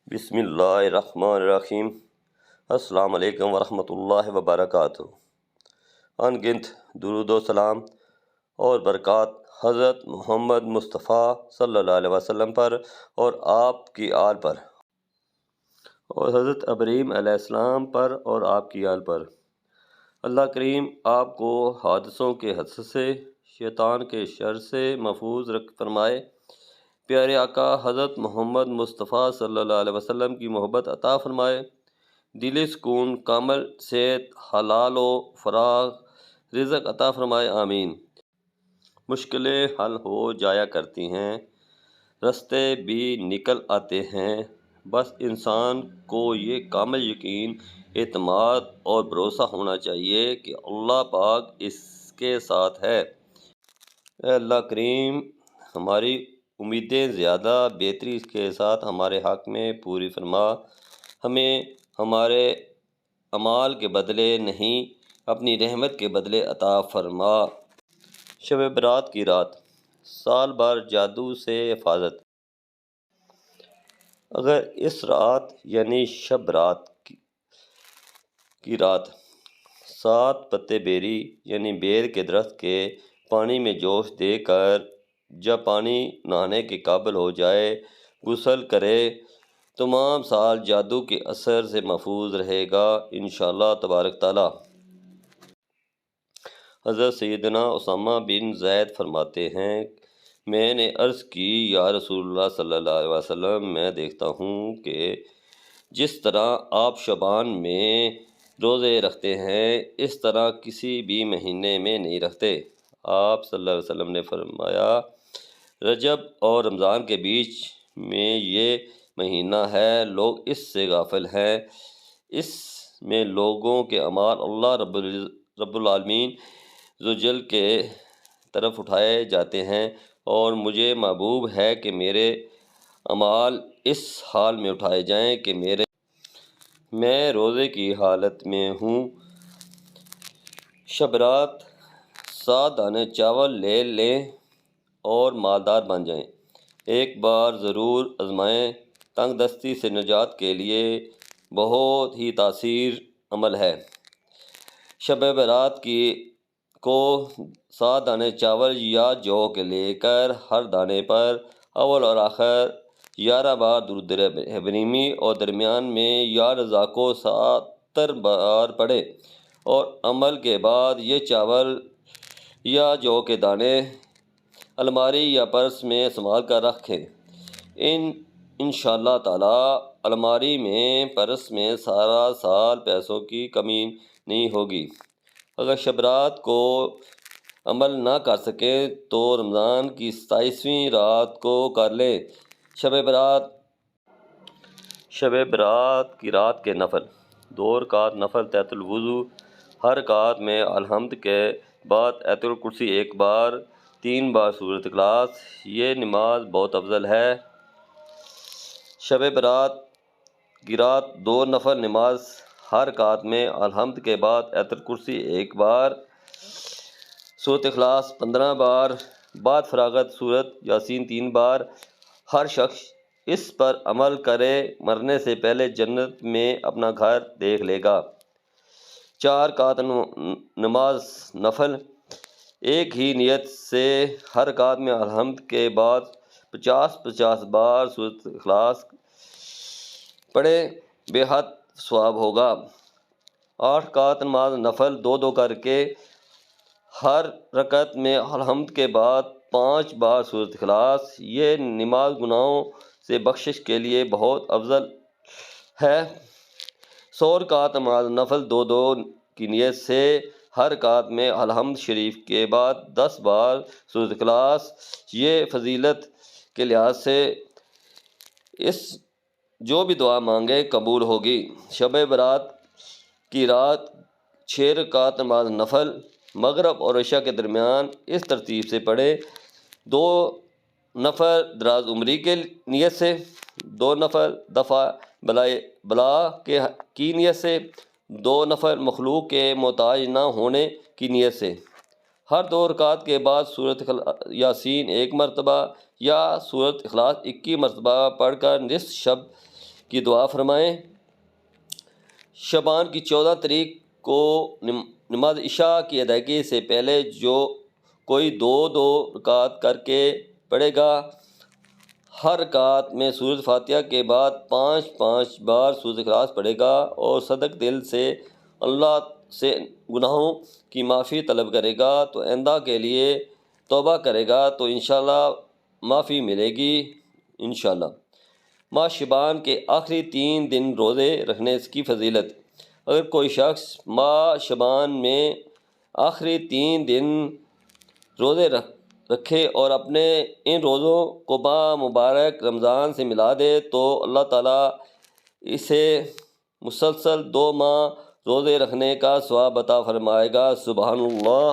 بسم اللہ الرحمن الرحیم۔ السلام علیکم ورحمۃ اللہ وبرکاتہ۔ ان گنت درود و سلام اور برکات حضرت محمد مصطفیٰ صلی اللہ علیہ وسلم پر اور آپ کی آل پر، اور حضرت ابراہیم علیہ السلام پر اور آپ کی آل پر۔ اللہ کریم آپ کو حادثوں کے حادثے سے، شیطان کے شر سے محفوظ فرمائے۔ پیارے آقا حضرت محمد مصطفیٰ صلی اللہ علیہ وسلم کی محبت عطا فرمائے۔ دلی سکون، کامل صحت، حلال و فراغ رزق عطا فرمائے، آمین۔ مشکلیں حل ہو جایا کرتی ہیں، راستے بھی نکل آتے ہیں، بس انسان کو یہ کامل یقین، اعتماد اور بھروسہ ہونا چاہیے کہ اللہ پاک اس کے ساتھ ہے۔ اے اللہ کریم، ہماری امیدیں زیادہ بہتری کے ساتھ ہمارے حق میں پوری فرما، ہمیں ہمارے اعمال کے بدلے نہیں، اپنی رحمت کے بدلے عطا فرما۔ شب برات کی رات، سال بھر جادو سے حفاظت۔ اگر اس رات یعنی شب برات کی رات 7 پتے بیری یعنی بیر کے درخت کے پانی میں جوش دے کر جب پانی نہانے کے قابل ہو جائے غسل کرے، تمام سال جادو کے اثر سے محفوظ رہے گا انشاءاللہ تبارک تعالی۔ حضرت سیدنا اسامہ بن زید فرماتے ہیں، میں نے عرض کی، یا رسول اللہ صلی اللہ علیہ وسلم، میں دیکھتا ہوں کہ جس طرح آپ شعبان میں روزے رکھتے ہیں اس طرح کسی بھی مہینے میں نہیں رکھتے۔ آپ صلی اللہ علیہ وسلم نے فرمایا، رجب اور رمضان کے بیچ میں یہ مہینہ ہے، لوگ اس سے غافل ہیں۔ اس میں لوگوں کے اعمال اللہ رب العالمین ذوالجلال کے طرف اٹھائے جاتے ہیں، اور مجھے محبوب ہے کہ میرے اعمال اس حال میں اٹھائے جائیں کہ میں روزے کی حالت میں ہوں۔ شب رات 7 دانے چاول لے لیں اور مالدار بن جائیں۔ ایک بار ضرور آزمائیں، تنگ دستی سے نجات کے لیے بہت ہی تاثیر عمل ہے۔ شب برات کو 7 دانے چاول یا جو کے لے کر ہر دانے پر اول اور آخر 11 بار درود ابراہیمی اور درمیان میں یا رضا کو 70 بار پڑھے، اور عمل کے بعد یہ چاول یا جو کے دانے الماری یا پرس میں سنبھال کر رکھیں۔ انشاءاللہ تعالی الماری میں، پرس میں سارا سال پیسوں کی کمی نہیں ہوگی۔ اگر شب رات کو عمل نہ کر سکیں تو رمضان کی 27ویں رات کو کر لیں۔ شب برات کی رات کے نفل۔ 2 رکعت نفل تحت الوضو، ہر رکعت میں الحمد کے بعد آیت الکرسی 1 بار، 3 بار سورۃ اخلاص۔ یہ نماز بہت افضل ہے۔ شب برات کی رات 2 نفل نماز، ہر رکعت میں الحمد کے بعد آیت الکرسی 1 بار، سورۃ اخلاص 15 بار، بعد فراغت سورۃ یاسین 3 بار۔ ہر شخص اس پر عمل کرے، مرنے سے پہلے جنت میں اپنا گھر دیکھ لے گا۔ 4 رکعت نماز نفل، ایک ہی نیت سے ہر رکعت میں الحمد کے بعد 50 بار سورۃ اخلاص پڑھے، بے حد ثواب ہوگا۔ 8 رکعت نماز نفل 2 کر کے ہر رکعت میں الحمد کے بعد 5 بار سورۃ اخلاص۔ یہ نماز گناہوں سے بخشش کے لیے بہت افضل ہے۔ 100 رکعت نماز نفل 2 کی نیت سے ہر رکعت میں الحمد شریف کے بعد 10 بار سورۃ اخلاص۔ یہ فضیلت کے لحاظ سے جو بھی دعا مانگے قبول ہوگی۔ شب برات کی رات 6 رکعت نماز نفل، مغرب اور عشاء کے درمیان اس ترتیب سے پڑھے: 2 نفل دراز عمری کے نیت سے، 2 نفل دفع بلا کی نیت سے، 2 نفل مخلوق کے محتاج نہ ہونے کی نیت سے۔ ہر 2 رکعت کے بعد سورۃ یاسین 1 مرتبہ یا سورۃ اخلاص 21 مرتبہ پڑھ کر نصف شب کی دعا فرمائیں۔ شعبان کی 14 تاریخ کو نماز عشاء کی ادائیگی سے پہلے جو کوئی 2 رکعت کر کے پڑھے گا، ہر رکعت میں سورۃ فاتحہ کے بعد 5 بار سورۃ اخلاص پڑھے گا اور صدق دل سے اللہ سے گناہوں کی معافی طلب کرے گا تو آئندہ کے لیے توبہ کرے گا تو انشاءاللہ معافی ملے گی انشاءاللہ۔ ماہ شعبان کے آخری 3 دن روزے رکھنے کی فضیلت۔ اگر کوئی شخص ماہ شعبان میں آخری 3 دن روزے رکھے اور اپنے ان روزوں کو ماہ مبارک رمضان سے ملا دے تو اللہ تعالیٰ اسے مسلسل 2 ماہ روزے رکھنے کا ثواب عطا فرمائے گا۔ سبحان اللہ۔